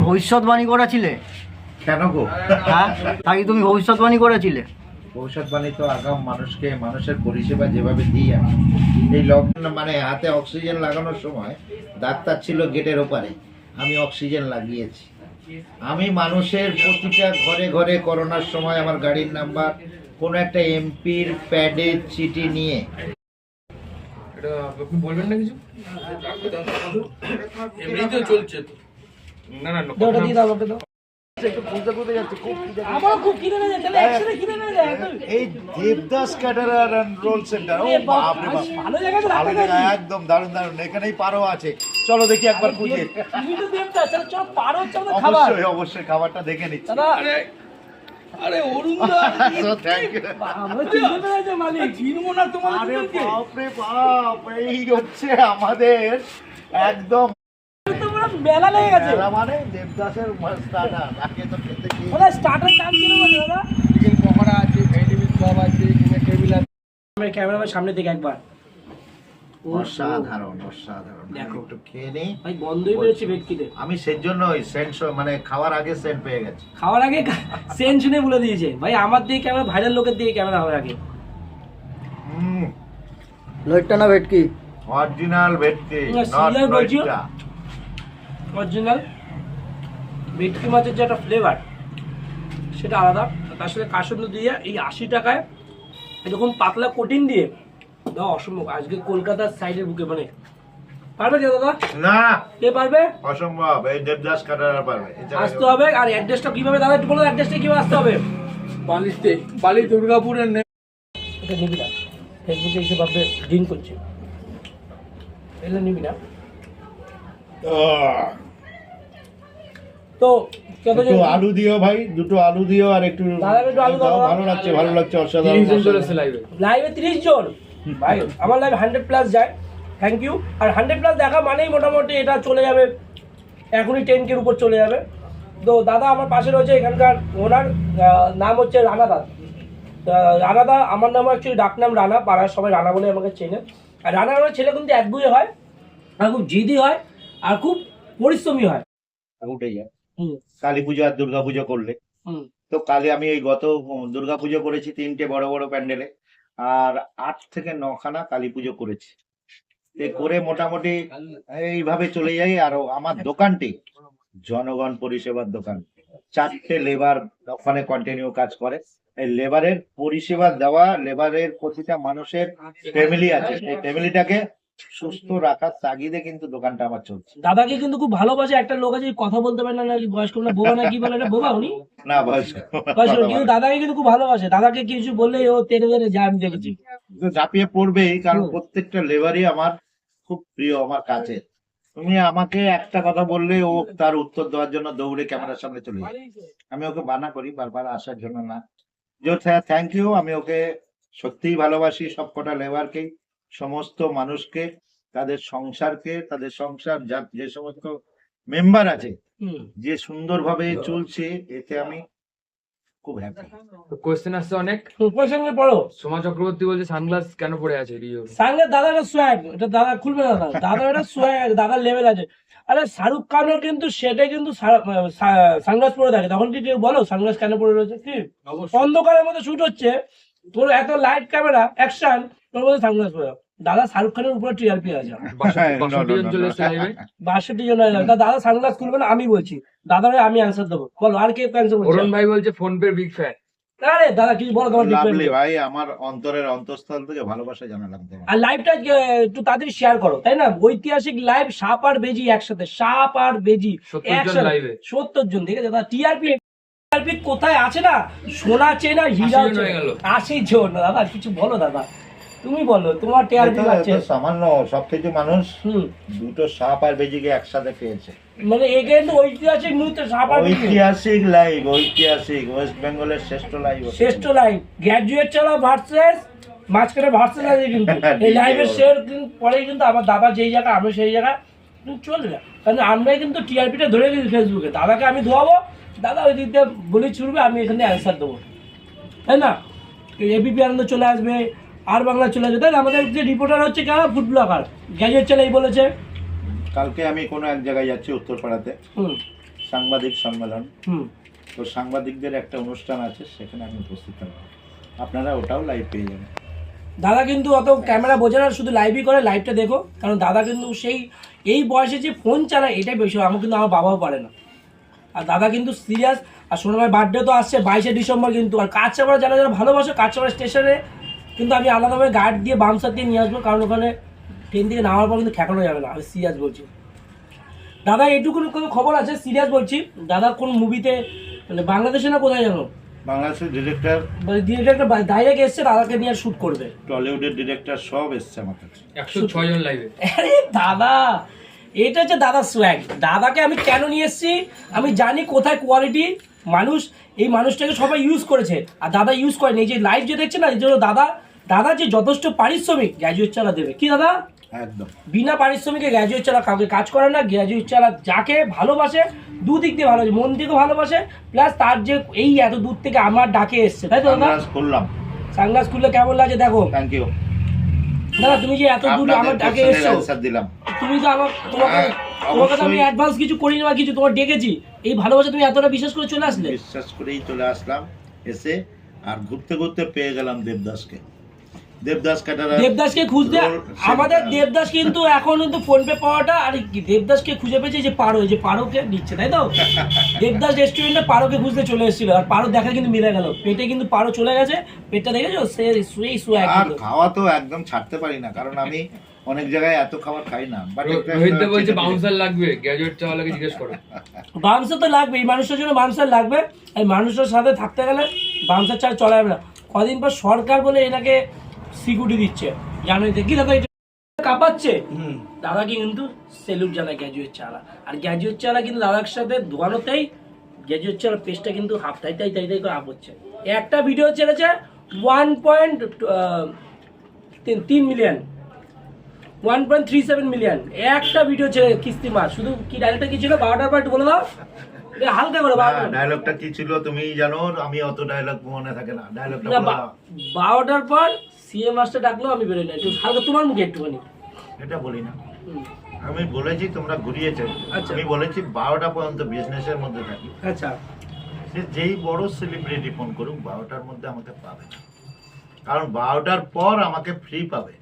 ভবিষ্যৎবাণী করেছিলে কেন গো? হ্যাঁ, তাই তুমি ভবিষ্যৎবাণী করেছিলে। ভবিষ্যৎবাণী তো আগাম মানুষকে মানুষের পরিষেবা যেভাবে দিই আমি, এই লকডাউন মানে হাতে অক্সিজেন লাগানোর সময় ডাক্তার ছিল গেটের ওপারে, আমি অক্সিজেন লাগিয়েছি। আমি মানুষের প্রতিটা ঘরে ঘরে করোনার সময় আমার গাড়ির নাম্বার, কোনো একটা এমপির প্যাডের চিঠি নিয়ে। এটা আপনি বলবেন না কিছু? এমনিতেও চলছে তো। না না ওটা দিয়ে দাও, ওটা দাও। এই Devdas caterer and roll centre, ও বাপ রে বাপ, ভালো জায়গা তো ভালো জায়গা, একদম দারুণ দারুণ। এখানেই পারো আছে, চলো দেখি একবার খুঁজে। তুমি তো দেবদাস, চলো পারো, চলো খাবার। অবশ্যই অবশ্যই খাবারটা দেখে নিচ্ছি। দাদা, আরে অরুণদা, So, thank you. আমরা চিনতে পেরেছে মালিক, চিনবো না আরে তোমাদেরকে। বাপ রে বাপ, এই হচ্ছে আমাদের একদম তো পুরো মেলা লেগে গেছে। মেলা মানে দেবদাসের মস্তানা, তাকে তো খেতে কি ওটা স্টার্টার দাম ছিল বলে দাদা। চিকেন পকোড়া আছে, ভেজিটেবিল চপ আছে, চিকেন টেবিল আছে। আমার ক্যামেরার সামনে থেকে একবার অসাধারণ অসাধারণ। দেখো। একটু খেয়ে নেই। ভাই বন্ধই পেরেছি ভেটকিতে। আমি সেই জন্যই সেন্ট মানে খাওয়ার আগে সেন্ট পেয়ে গেছি। খাওয়ার আগে সেন শুনে বলে দিয়েছে ভাই, আমার দিকে ক্যামেরা, ভাইরাল লোকের দিকে ক্যামেরা হবে আগে। লইট্টা না ভেটকি? অরিজিনাল ভেটকি, না, নট সিরিয়াল বলছি। লইট্টা। অরিজিনাল ভেটকি মাছের যে একটা ফ্লেভার সেটা আলাদা। তার সাথে কাসুন্দি দিয়ে এই 80 টাকায় এরকম পাতলা কোটিন দিয়ে দাও, অসম্ভব। আজকে কলকাতার সাইডের বুকে মানে পারবে কে দাদা? না, কে পারবে? অসম্ভব। এই দেবদাস কাটারা পারবে। এছাড়া আসতে হবে। আর অ্যাড্রেসটা কিভাবে দাদা একটু বলো, অ্যাড্রেসটা কিভাবে আসতে হবে? বালি দুর্গাপুরের এটা নিবি না, ফেসবুকে এইসব ভাবে ডিন করছে, এগুলো নিবি না। তো কত একটু আলু দিও ভাই, দুটো আলু দিও আর একটু দাদা, একটু আলু দাও। ভালো লাগছে, ভালো লাগছে, অসাধারণ। 30 জন চলে এসেছে লাইভে। লাইভে 30 জন ভাই, আমার লাইভ 100+ যায়। Thank you. আর 100+ দেখা মানেই মোটামুটি এটা চলে যাবে, এখনই 10K উপর চলে যাবে। তো দাদা আমার পাশে রয়েছে, এখানকার ওনার নাম হচ্ছে রানাদা। রানাদা, আমার নাম অ্যাকচুয়ালি ডাকনাম রানা, পাড়ার সবাই রানা বলে আমাকে চেনে। আর রানা আমার ছেলে কিন্তু একগুয়ে হয়, আর খুব জিদি হয়, আর খুব পরিশ্রমী হয়। উঠে যায় হুম কালী পুজো আর দুর্গা পুজো করলে। হুম। তো কালে আমি এই গত দুর্গা পুজো করেছি 3টে বড় বড় প্যান্ডেলে, আর 8 থেকে 9খানা কালী পুজো করেছি। এ করে মোটামুটি এইভাবে চলে যাই। আর আমার দোকানটি জনগণ পরিষেবার দোকান, 4টে লেবার ওখানে কন্টিনিউ কাজ করে। এই লেবারের পরিষেবা দেওয়া, লেবারের প্রতিটা মানুষের ফ্যামিলি আছে, এই ফ্যামিলিটাকে সুস্থ রাখার তাগিদে কিন্তু দোকানটা আমার চলছে। দাদাকে কিন্তু খুব ভালোবাসে একটা লোক আছে, কথা বলতে পারে না, নাকি বয়স্ক না বোবা, না কি বলে এটা, বোবা উনি না বয়স্ক, বয়স্ক, কিন্তু দাদাকে কিন্তু খুব ভালোবাসে। দাদাকে কিছু বললেই ও টেনে টেনে যায়, আমি দেখেছি। তো ঝাঁপিয়ে পড়বেই, কারণ প্রত্যেকটা লেবারই আমার খুব প্রিয়, আমার কাছে। তুমি আমাকে একটা কথা বললে ও তার উত্তর দেওয়ার জন্য দৌড়ে ক্যামেরার সামনে চলে যায়। আমি ওকে বানা করি বারবার আসার জন্য না, যে থ্যাংক ইউ। আমি ওকে সত্যিই ভালোবাসি, সবকটা লেবারকেই, সমস্ত মানুষকে, তাদের সংসারকে, তাদের সংসার যে সমস্ত মেম্বার আছে হুম। যে সুন্দরভাবে চলছে, এতে আমি খুব হ্যাপি। কোয়েশ্চেন আসছে অনেক। প্রসঙ্গে পড়ো। সোমা চক্রবর্তী বলছে সানগ্লাস কেন পড়ে আছে রিও? সানগ্লাস দাদার সোয়াগ, এটা দাদা খুলবে না, দাদা এটা সোয়াগ, দাদার লেভেল আছে। আরে শাহরুখ খানও কিন্তু সেটা কিন্তু সানগ্লাস পরে থাকে, তখন কি কেউ বলো সানগ্লাস কেন পরে রয়েছে? কি অন্ধকারের মধ্যে শুট হচ্ছে, তোর এত লাইট ক্যামেরা অ্যাকশন, তোর মধ্যে সানগ্লাস পরে। দাদা শাহরুখ খানের উপরে টিআরপি আছে। 62 জন চলে এসেছে লাইভে। 62 জন হয়ে যাবে। দাদা সানগ্লাস খুলবে না, আমি বলছি দাদারে, আমি অ্যান্সার দেবো। বলো আর কে অ্যান্সার বলছে? অরুণ ভাই বলছে ফোন পে বিগ ফ্যান। আরে দাদা কিছু বলো তোমার লাভলি different। ভাই, আমার অন্তরের অন্তঃস্থল থেকে ভালোবাসা জানালাম তোমার। আর লাইভটা একটু তাড়াতাড়ি শেয়ার করো, তাই না? ঐতিহাসিক লাইভ, সাপ আর বেজি একসাথে, সাপ আর বেজি 70 জন লাইভে। 70 জন, ঠিক আছে দাদা। টিআরপি কোথায় আছে না, সোনা চেনা হীরা 80 জন হয়ে গেল। 80 জন। দাদা কিছু বলো, দাদা তুমি বলো, তোমার টিআরপি আছে। এটা সামান্য সবকিছু মানুষ হুম, দুটো সাপ আর বেজিকে একসাথে পেয়েছে। মানে এখানে তো ঐতিহাসিক মুহূর্তে সাপ আর বেজি, ঐতিহাসিক লাইভ, ঐতিহাসিক ওয়েস্ট বেঙ্গলের শ্রেষ্ঠ লাইভ, শ্রেষ্ঠ লাইভ। গ্র্যাজুয়েট চালা ভার্সেস, মাঝখানে ভার্সেস আছে কিন্তু এই লাইভের শেয়ার পরে কিন্তু আমার দাদা যেই জায়গা, আমি সেই জায়গা চলবে না, কারণ আমরাই কিন্তু টিআরপিটা ধরে গেছি ফেসবুকে। দাদাকে আমি ধোয়াবো, দাদা ওই দিক দিয়ে বলি ছুড়বে, আমি এখানে অ্যান্সার দেবো, তাই না? এবিপি আনন্দ চলে আসবে, আর বাংলা চলে আসবে, তাই না? আমাদের যে রিপোর্টার হচ্ছে কেন, ফুড ব্লগার গ্র্যাজুয়েট ছেলে এই বলেছে। কালকে আমি কোনো এক জায়গায় যাচ্ছি উত্তরপাড়াতে, হুম সাংবাদিক সম্মেলন, হুম। তো সাংবাদিকদের একটা অনুষ্ঠান আছে, সেখানে আমি উপস্থিত থাকবো। আপনারা ওটাও লাইভ পেয়ে যাবেন। দাদা কিন্তু অত ক্যামেরা বোঝে না, শুধু লাইভই করে, লাইভটা দেখো। কারণ দাদা কিন্তু সেই এই বয়সে যে ফোন চালায় এটাই বেশি, আমার কিন্তু আমার বাবাও পারে না। আর দাদা কিন্তু সিরিয়াস। আর সোনামার বার্থডে তো আসছে 22শে ডিসেম্বর কিন্তু। আর কাঁচরাপাড়া যারা যারা ভালোবাসে, কাঁচরাপাড়া স্টেশনে কিন্তু আমি আলাদাভাবে গার্ড দিয়ে বামসার দিয়ে নিয়ে আসবো, কারণ ওখানে ট্রেন থেকে নামার পর কিন্তু ঠেকানো যাবে না। আমি সিরিয়াস বলছি দাদা, এইটুকু কোনো খবর আছে, সিরিয়াস বলছি। দাদা কোন মুভিতে, মানে বাংলাদেশে না কোথায় জানো, বাংলাদেশের ডিরেক্টর, ডিরেক্টর ডাইরেক্ট এসছে দাদাকে নিয়ে শুট করবে। টলিউডের ডিরেক্টর সব এসছে আমার কাছে। 106 জন লাইভে। আরে দাদা, এটা হচ্ছে দাদা সোয়াগ। দাদাকে আমি কেন নিয়ে এসেছি, আমি জানি কোথায় কোয়ালিটি মানুষ, এই মানুষটাকে সবাই ইউজ করেছে আর দাদা ইউজ করেনি। এই যে লাইভ যে দেখছে না, এই জন্য দাদা যে যথেষ্ট পারিশ্রমিক গ্র্যাজুয়েট চালা দেবে। কি দাদা, একদম বিনা পারিশ্রমিকে গ্র্যাজুয়েট চালা কাউকে কাজ করে না। গ্র্যাজুয়েট চালা যাকে ভালোবাসে, দুদিক দিয়ে ভালোবাসে, মন থেকেও ভালোবাসে, প্লাস তার যে এই এত দূর থেকে আমার ডাকে এসছে, তাই তো দাদা? করলাম সানগ্লাস খুললে কেমন লাগে দেখো। থ্যাংক ইউ দাদা, তুমি যে এত দূর আমার ডাকে এসছো, দিলাম। তুমি তো তোমাকে তো আমি অ্যাডভান্স কিছু করিনি বা কিছু, তোমার ডেকেছি, এই ভালোবাসা তুমি এতটা বিশ্বাস করে চলে আসলে। বিশ্বাস করেই চলে আসলাম, এসে আর ঘুরতে ঘুরতে পেয়ে গেলাম দেবদাসকে। দেবদাসকে খুঁজতে আমাদের দেবদাস কিন্তু এখন কিন্তু ফোন পে পাওয়াটা, আর কি দেবদাসকে খুঁজে পেয়েছে যে পারো, এই যে পারোকে নিচ্ছে, তাই তো? দেবদাস রেস্টুরেন্টে পারোকে খুঁজতে চলে এসেছিল, আর পারো দেখা কিন্তু মিলে গেল, পেটে কিন্তু পারো চলে গেছে। পেটটা দেখেছো, সে শুয়েই শুয়ে আর খাওয়া তো একদম ছাড়তে পারি না, কারণ আমি অনেক জায়গায় এত খাবার খাই না। বাট রোহিত বলছে বাউন্সার লাগবে, গ্র্যাজুয়েট চাওয়ালাকে জিজ্ঞেস করো। বাউন্সার তো লাগবে, এই মানুষের জন্য বাউন্সার লাগবে। এই মানুষের সাথে থাকতে গেলে বাউন্সার ছাড়া চলা যাবে না। কদিন পর সরকার বলে এনাকে সিকিউরিটি দিচ্ছে, জানোই তো। কি দাদা এটা কাঁপাচ্ছে, দাদাকে কিন্তু সেলুট জানায় গ্র্যাজুয়েট চালা। আর গ্র্যাজুয়েট চালা কিন্তু দাদার সাথে দোকানোতেই গ্র্যাজুয়েট চালা পেজটা কিন্তু হাফ তাই করে আপ হচ্ছে। একটা ভিডিও ছেড়েছে 1.3 মিলিয়ন, 1.37 মিলিয়ন একটা ভিডিও ছেড়ে কিস্তি মাস। শুধু কি ডায়লগটা কি ছিল, 12টার পর একটু বলে দাও হালকা করে। ডায়লগটা কি ছিল তুমি জানো? আমি অত ডায়লগ মনে থাকে না, ডায়লগটা 12টার পর সিএম মাস্টার ডাকলো, আমি বেরোই না, একটু হালকা তোমার মুখে একটুখানি। এটা বলি না, আমি বলেছি তোমরা ঘুরিয়েছো। আচ্ছা। আমি বলেছি 12টা পর্যন্ত বিজনেসের মধ্যে থাকি। আচ্ছা, সে যেই বড় সেলিব্রিটি ফোন করুক 12টার মধ্যে আমাকে পাবে না, কারণ 12টার পর আমাকে ফ্রি পাবে,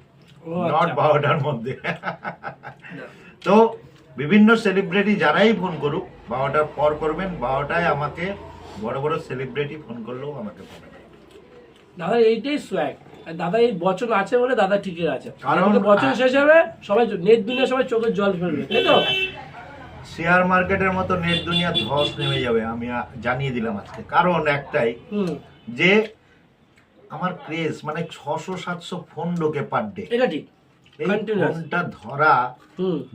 নট 12টার মধ্যে। তো বিভিন্ন সেলিব্রিটি যারাই ফোন করুক 12টার পর করবেন, 12টায় আমাকে বড় বড় সেলিব্রিটি ফোন করলেও আমাকে পাবে না। দাদা এইটাই সোয়াগ। দাদা এই বচন আছে বলে দাদা ঠিকই আছে, কারণ বচন শেষ হবে সবাই নেট দুনিয়া সবাই চোখের জল ফেলবে, তাই তো? শেয়ার মার্কেটের মতো নেট দুনিয়া ধস নেমে যাবে, আমি জানিয়ে দিলাম আজকে। কারণ একটাই, যে আমার ক্রেজ মানে 600-700 ফোন ঢোকে পার ডে। এটা ঠিক, এই ফোনটা ধরা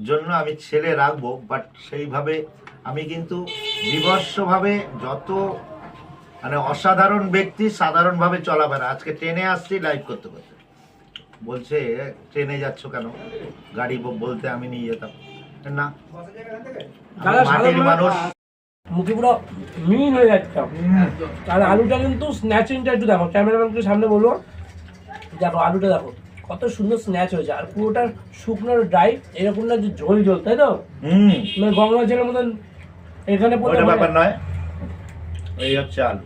জন্য আমি ছেলে রাখবো, বাট সেইভাবে আমি কিন্তু বিভৎসভাবে যত মানে অসাধারণ ব্যক্তি সাধারণভাবে চলাফেরা। আজকে ট্রেনে আসছি লাইভ করতে করতে, বলছে ট্রেনে যাচ্ছ কেন, গাড়ি বলতে আমি নিয়ে যেতাম না, মাটির মানুষ। মুখে পুরো মিন হয়ে যাচ্ছে। আর আলুটা কিন্তু স্ন্যাচিংটা একটু দেখো, ক্যামেরাম্যানকে সামনে বলবো, দেখো আলুটা দেখো কত সুন্দর স্ন্যাচ হয়েছে। আর পুরোটা শুকনো ড্রাই, এরকম না যে ঝোল ঝোল, তাই তো? মানে গঙ্গা জলের মতন এখানে ব্যাপার নয়, এই হচ্ছে আলু।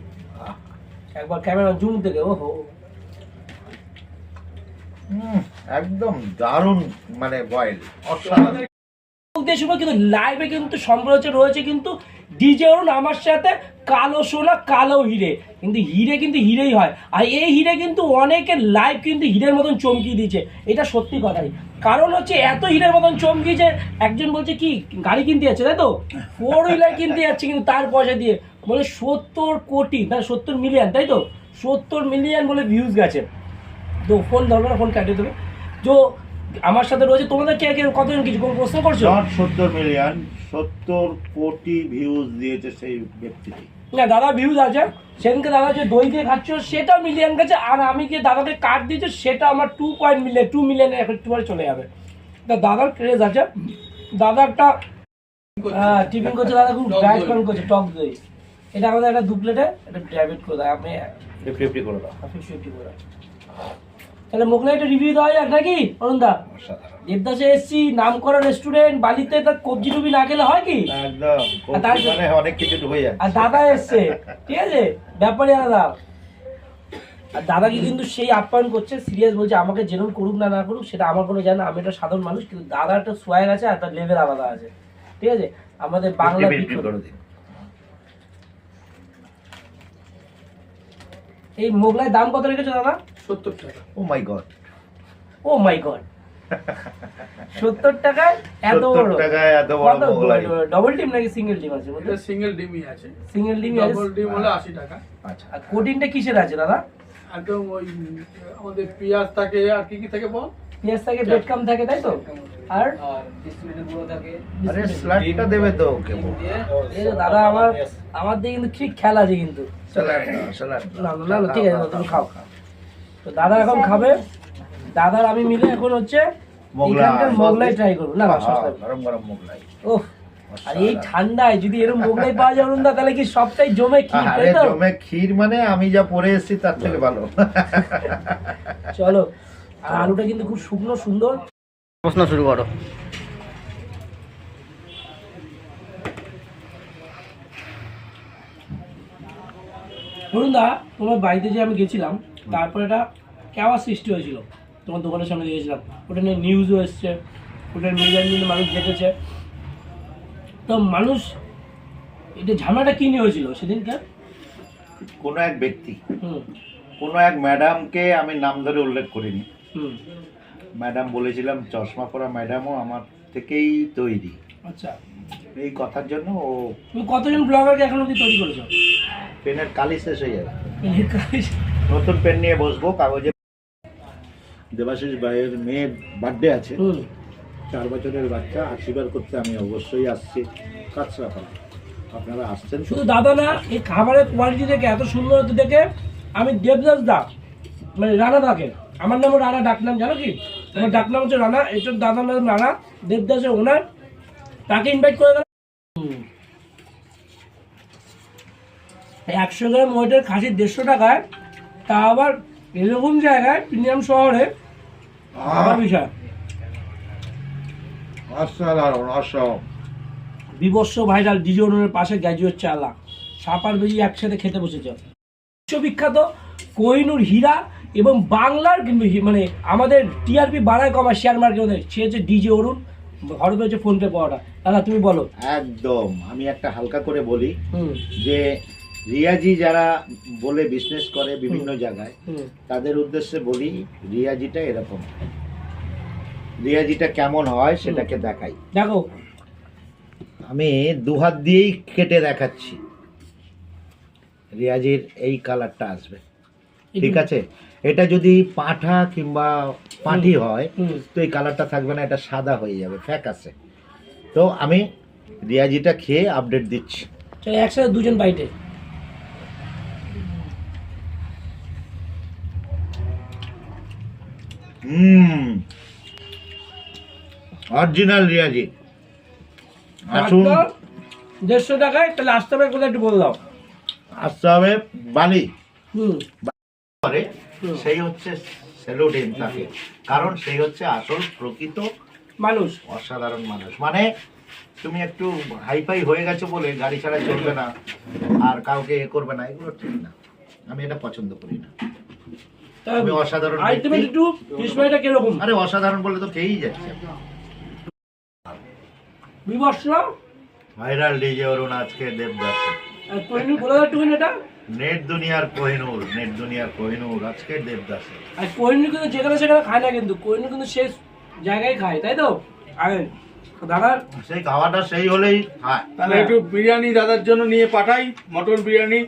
একবার ক্যামেরা জুম থেকে, ওহো একদম দারুণ, মানে বয়েল অসাধারণ। কিন্তু লাইভে কিন্তু সম্প্রচার রয়েছে কিন্তু ডিজে অরুণ আমার সাথে, কালো সোনা কালো হিরে, কিন্তু হিরে কিন্তু হিরেই হয়। আর এই হিরে কিন্তু অনেকের লাইভ কিন্তু হিরের মতন চমকিয়ে দিয়েছে, এটা সত্যি কথাই। কারণ হচ্ছে এত হিরের মতন চমকিয়েছে, একজন বলছে কি গাড়ি কিনতে যাচ্ছে, তাই তো? 4 হুইলার কিনতে যাচ্ছে কিন্তু তার পয়সা দিয়ে, বলে 70 কোটি, তাই 70 মিলিয়ন, তাই তো? 70 মিলিয়ন বলে ভিউজ গেছে। তো ফোন ধরবে না, ফোন কাটিয়ে দেবে। তো আমার সাথে রয়েছে, তোমাদের কে কে কতজন কিছু কোনো প্রশ্ন করছো? 70 মিলিয়ন, 70 কোটি ভিউজ দিয়েছে সেই ব্যক্তিটি। না দাদা ভিউজ আছে, সেদিনকে দাদা যে দই দিয়ে খাচ্ছ সেটা মিলিয়ন গেছে, আর আমি যে দাদাকে কার্ড দিয়েছি সেটা আমার 2 মিলিয়নে একটু পরে চলে যাবে। তা দাদার ক্রেজ আছে, দাদা একটা টিফিন করছে, দাদা খুব ডায়েট প্ল্যান করছে, টক দই। এটা আমাদের একটা 2 প্লেটে এটা ড্রাইভেট করে দেয়, আমি 50 করে দাও। 50 করে দাও। তাহলে মোগলাইটা রিভিউ দেওয়া যাক নাকি অরুণদা? দেবদাসে এসছি, নাম করা রেস্টুরেন্ট, বালিতে তার কবজি টুবি না খেলে হয় কি? একদম আর তার মানে অনেক কিছু ডুবে যায়। আর দাদা এসছে, ঠিক আছে, ব্যাপারই আলাদা। আর দাদাকে কিন্তু সেই আপ্যায়ন করছে, সিরিয়াস বলছে, আমাকে যেরকম করুক না করুক সেটা আমার কোনো জানে না, আমি একটা সাধারণ মানুষ, কিন্তু দাদার একটা সোয়াগ আছে আর তার লেভেল আলাদা আছে, ঠিক আছে। আমাদের বাংলা এই মোগলাই দাম কত রেখেছো দাদা? 70 টাকা। ও মাই গড, ও মাই গড, 70 টাকায় এত বড়? 70 টাকায় এত বড় মোগলাই। ডবল টিম নাকি সিঙ্গেল টিম আছে? এটা সিঙ্গেল ডিমই আছে, সিঙ্গেল টিমই আছে। ডাবল ডিম হলো 80 টাকা। আচ্ছা, আর কোটিংটা কিসের আছে দাদা? একদম ওই আমাদের পেঁয়াজ থাকে আর কি কি থাকে বল, পেঁয়াজ থাকে, ব্রেড কাম থাকে, তাই তো? আর বিস্কুটের গুঁড়ো থাকে। আরে স্যালাডটা দেবে তো ওকে। এই যে দাদা আমার দিকে কিন্তু ঠিক খেলা আছে কিন্তু। স্যালাড স্যালাড না না না, ঠিক আছে, তুমি খাও। তো দাদা এখন খাবে, দাদার আমি মিলে এখন হচ্ছে এখানকার মোগলাই ট্রাই করবো। না না, গরম গরম মোগলাই। ওহ, আর এই ঠান্ডায় যদি এরকম মোগলাই পাওয়া যায় অরুণদা, তাহলে কি সবটাই জমে ক্ষীর, আরে তাই তো? জমে ক্ষীর মানে আমি যা পরে এসেছি তার থেকে ভালো। চলো, আর আলুটা কিন্তু খুব শুকনো সুন্দর। প্রশ্ন শুরু করো। অরুণদা, তোমার বাড়িতে যে আমি গেছিলাম, তারপরে একটা কেওয়া সৃষ্টি হয়েছিল তোমার দোকানের সামনে গিয়েছিলাম, ওটা নিয়ে নিউজও এসছে, ওটা নিউজ একদিন মানুষ দেখেছে। তো মানুষ এটা ঝামেলাটা কি নিয়ে হয়েছিল সেদিনকার? কোনো এক ব্যক্তি, হুম কোনো এক ম্যাডামকে আমি নাম ধরে উল্লেখ করিনি, হুম, ম্যাডাম বলেছিলাম চশমা পরা ম্যাডামও আমার থেকেই তৈরি। আচ্ছা, এই কথার জন্য ও তুমি কতজন ব্লগারকে এখন অবধি তৈরি করেছো? পেনের কালি শেষ হয়ে যাবে, নতুন পেন নিয়ে বসবো কাগজে। দেবাশিস ভাইয়ের মেয়ের বার্থডে আছে, হুম, 4 বছরের বাচ্চা, আশীর্বাদ করতে আমি অবশ্যই আসছি কাছড়াপাড়া। আপনারা আসছেন তো? শুধু দাদা না, এই খাবারের কোয়ালিটি দেখে, এত সুন্দর দেখে আমি দেবদাস দা, মানে রানা দাকে, আমার নামও রানা ডাকনাম, জানো কি? আমার ডাকনাম হচ্ছে রানা, এটার দাদার নাম রানা, দেবদাসের ওনার, তাকে ইনভাইট করে গেলাম। 100 গ্রাম ওয়েটের খাসি 150 টাকায়, তা আবার এরকম জায়গায় প্রিমিয়াম শহরে, আবার বিষয় অসাধারণ, অসম বিবস্ব ভাইরাল ডিজে অনুরের পাশে গ্র্যাজুয়েট চালা সাপার বেজি একসাথে খেতে বসেছে। বিশ্ববিখ্যাত কোহিনূর হীরা এবং বাংলার মানে আমাদের টিআরপি বাড়ায় কমা শেয়ার মার্কেটে, সে হচ্ছে ডিজে অরুণ, ঘরে হচ্ছে ফোনপে পাওয়াটা। দাদা তুমি বলো। একদম, আমি একটা হালকা করে বলি হুম যে রিয়াজি যারা বলে বিজনেস করে বিভিন্ন জায়গায়, হুম তাদের উদ্দেশ্যে বলি রিয়াজিটা এরকম, রিয়াজিটা কেমন হয় সেটাকে দেখাই। দেখো, আমি 2 হাত দিয়েই কেটে দেখাচ্ছি, রিয়াজির এই কালারটা আসবে, ঠিক আছে? এটা যদি পাঁঠা কিংবা পাঁঠি হয় হুম তো এই কালারটা থাকবে না, এটা সাদা হয়ে যাবে, ফ্যাকাসে। তো আমি রিয়াজিটা খেয়ে আপডেট দিচ্ছি। চলো একসাথে দুজন বাইটে। অরিজিনাল রিয়াজি। আসুন, 150 টাকায়, তাহলে আসতে হবে কোথায় একটু বলে দাও। আসতে হবে বালি হুম করে, সেই হচ্ছে সেলুডিন তাকে, কারণ সেই হচ্ছে আসল প্রকৃত মানুষ, অসাধারণ মানুষ। মানে তুমি একটু হাইফাই হয়ে গেছো বলে গাড়ি ছাড়া চলবে না আর কাউকে এ করবে না, এগুলো ঠিক না, আমি এটা পছন্দ করি না। আমি অসাধারণ আইটেমের ব্যক্তি। একটু ডিসপ্লেটা কিরকম? আরে অসাধারণ বলে তো খেয়েই যাচ্ছে। বিবর্ষ ভাইরাল ডিজে অরুণ আজকে দেবদাস, কোহিনূর বলে দাও একটুখানি এটা। নেট দুনিয়ার কোহিনূর, নেট দুনিয়ার কোহিনূর আজকে দেবদাস। আর কোহিনূর কিন্তু যেখানে সেখানে খায় না, কিন্তু কোহিনূর কিন্তু শেষ জায়গায় খায়, তাই তো? আর দাদার সেই খাওয়াটা সেই হলেই খায়। তাহলে একটু বিরিয়ানি দাদার জন্য নিয়ে পাঠাই, মটন বিরিয়ানি।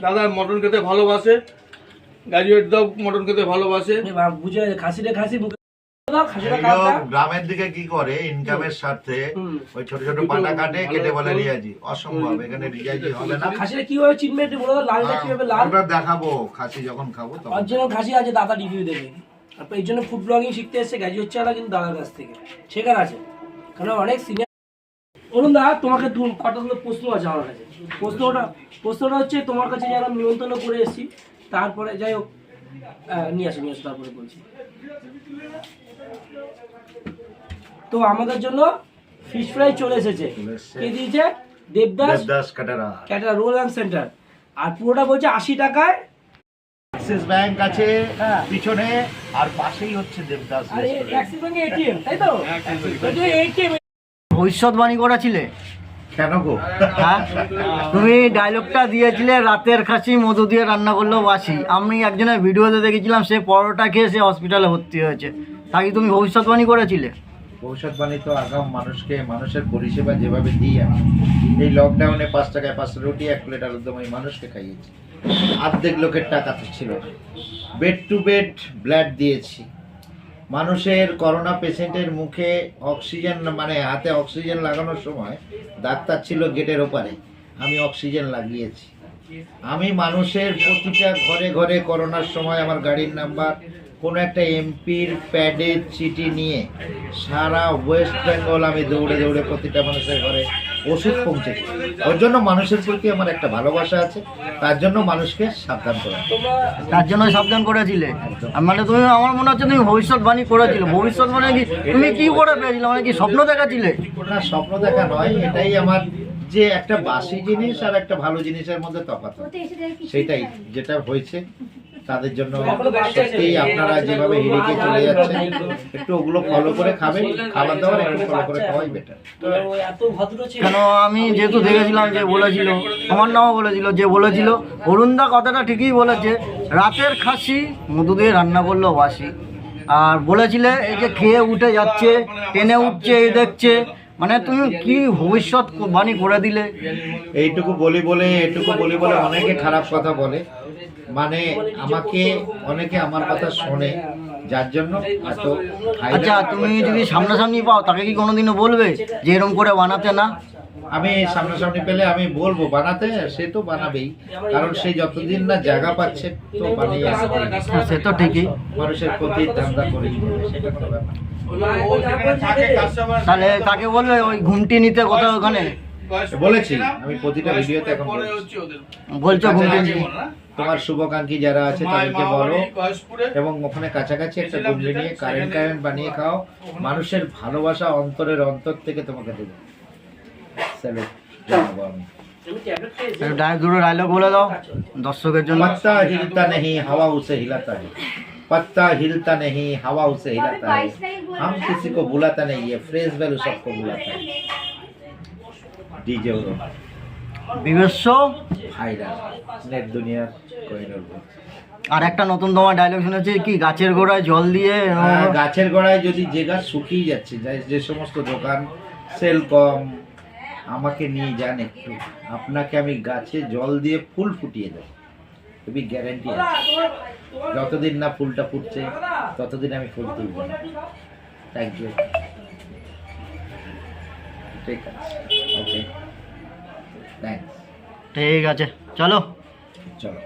দাদা মটন খেতে ভালোবাসে, গ্রাজুয়েট দাও মটন খেতে ভালোবাসে। বুঝে খাসিটা খাসি মুখে দাও, খাসিটা এই কাটটা। লোক গ্রামের দিকে কি করে, ইনকামের স্বার্থে ওই ছোট ছোট পাটা কাটে, কেটে বলে রিয়াজি। অসম্ভব, এখানে রিয়াজি হবে না। খাসিটা কিভাবে চিনবে একটু বলে দাও, লালটা কিভাবে লাল? আমরা দেখাবো খাসি যখন খাবো তখন। অরিজিনাল খাসি আছে, দাদা রিভিউ দেবে। তারপর এই জন্য ফুড ব্লগিং শিখতে এসছে গ্র্যাজুয়েট চালা কিন্তু দাদার কাছ থেকে শেখার আছে, কারণ অনেক সিনিয়র। অরুণ দা, তোমাকে কতগুলো প্রশ্ন আছে আমার কাছে। প্রশ্নটা হচ্ছে তোমার কাছে যারা নিমন্ত্রণ করে এসেছি, তারপরে যাই হোক নিয়ে আসো তারপরে বলছি। তো আমাদের জন্য ফিশ ফ্রাই চলে এসেছে। চলে এসেছে। কে দিয়েছে? Devdas Devdas caterer. Caterer roll and centre. আর পুরোটা বলছে 80 টাকায়। অ্যাক্সিস ব্যাংক আছে হ্যাঁ। পিছনে, আর পাশেই হচ্ছে দেবদাস আর এই রেস্টুরেন্ট। অ্যাক্সিস ব্যাংকে এটিএম, তাই তো? বলছে এটিএম। ভবিষ্যৎবাণী করেছিলে? কেন গো? হ্যাঁ, তুমি ডায়লগটা দিয়েছিলে রাতের খাসি মধু দিয়ে রান্না করলেও বাসি। আমি একজনের ভিডিওতে দেখেছিলাম, সে পরোটা খেয়ে সে হসপিটালে ভর্তি হয়েছে। তা কি তুমি ভবিষ্যৎবাণী করেছিলে? ভবিষ্যৎবাণী তো আগাম মানুষকে, মানুষের পরিষেবা যেভাবে দিই আমি, এই লকডাউনে 5 টাকায় 5টা রুটি 1 প্লেট আলুর দম আমি মানুষকে খাইয়েছি। অর্ধেক লোকের টাকা তো ছিল না। বেড টু বেড ব্লাড দিয়েছি। মানুষের করোনা পেশেন্টের মুখে অক্সিজেন, মানে হাতে অক্সিজেন লাগানোর সময় ডাক্তার ছিল গেটের ওপারে, আমি অক্সিজেন লাগিয়েছি। আমি মানুষের প্রতিটা ঘরে ঘরে করোনার সময় আমার গাড়ির নাম্বার, কোনো একটা এমপির প্যাডের চিঠি নিয়ে সারা ওয়েস্ট বেঙ্গল আমি দৌড়ে দৌড়ে প্রতিটা মানুষের ঘরে ওষুধ পৌঁছেছি। ওর জন্য মানুষের প্রতি আমার একটা ভালোবাসা আছে, তার জন্য মানুষকে সাবধান করা। তার জন্য সাবধান করেছিলে? আর মানে তুমি, আমার মনে হচ্ছে তুমি ভবিষ্যৎবাণী করেছিলে। ভবিষ্যৎবাণী কি তুমি কি করে পেয়েছিলে? মানে কি স্বপ্ন দেখাছিলে? না, স্বপ্ন দেখা নয়, এটাই আমার যে একটা বাসি জিনিস আর একটা ভালো জিনিসের মধ্যে তফাৎ, সেটাই যেটা হয়েছে। তাদের জন্য সত্যি আপনারা যেভাবে হিড়িকে চলে যাচ্ছেন, একটু ওগুলো ফলো করে খাবেন। খাবার দাবার একটু ফলো করে খাওয়াই বেটার। তো এত ভদ্র ছিল। কেন, আমি যেহেতু দেখেছিলাম যে বলেছিল, আমার নামও বলেছিল, যে বলেছিল অরুণদা কথাটা ঠিকই বলেছে, রাতের খাসি মধু দিয়ে রান্না করলেও বাসি। আর বলেছিলে এই যে খেয়ে উঠে যাচ্ছে, টেনে উঠছে, এই দেখছে, মানে তুমি কি ভবিষ্যৎবাণী করে দিলে। এইটুকু বলি বলে অনেকে খারাপ কথা বলে, মানে আমাকে অনেকে আমার কথা শোনে, যার জন্য এত আচ্ছা, তুমি যদি সামনাসামনি পাও তাকে কি কোনোদিনও বলবে যে এরকম করে বানাতে না? আমি সামনাসামনি পেলে আমি বলবো বানাতে, সে তো বানাবেই, কারণ সে যতদিন না জায়গা পাচ্ছে তো বানিয়ে আসবে। হ্যাঁ, সে তো ঠিকই। মানুষের প্রতি ধান্দা করি, সেটা কোনো ব্যাপার না। তাহলে কাকে বলবে ওই ঘুমটি নিতে কোথাও ওখানে? বলেছি আমি প্রতিটা ভিডিওতে এখন বলছো ঘুমটি নিতে। তোমার শুভাকাঙ্ক্ষী যারা আছে তাদেরকে বলো, এবং ওখানে কাছাকাছি একটা গুমড়ি নিয়ে কারেন্ট বানিয়ে খাও। মানুষের ভালোবাসা অন্তরের অন্তর থেকে তোমাকে দেবে। স্যালুট জানাবো আমি। দুটো ডায়লগ বলে দাও দর্শকের জন্য। पत्ता हिलता नहीं हवा उसे हिलाता है, पत्ता हिलता नहीं हवा उसे हिलाता है, हम किसी को बुलाता नहीं है, फ्रेश वैल्यू सबको बुलाता है। डीजे বিবেশ্য भाईरा नेट दुनिया कोहिनूर। আর একটা নতুন তোমার ডায়লগ শুনেছি, কি গাছের গোড়ায় জল দিয়ে গাছের গোড়ায় যদি যে গাছ শুকিয়ে যাচ্ছে, যে সমস্ত দোকান সেল কম, আমাকে নিয়ে যান একটু, আপনাকে আমি গাছে জল দিয়ে ফুল ফুটিয়ে দেবো, তুমি গ্যারান্টি আছে। যতদিন না ফুলটা ফুটছে ততদিন আমি ফুল তুলব না। Thank you. ঠিক আছে, ওকে, থ্যাংকস। ঠিক আছে, চলো। চলো।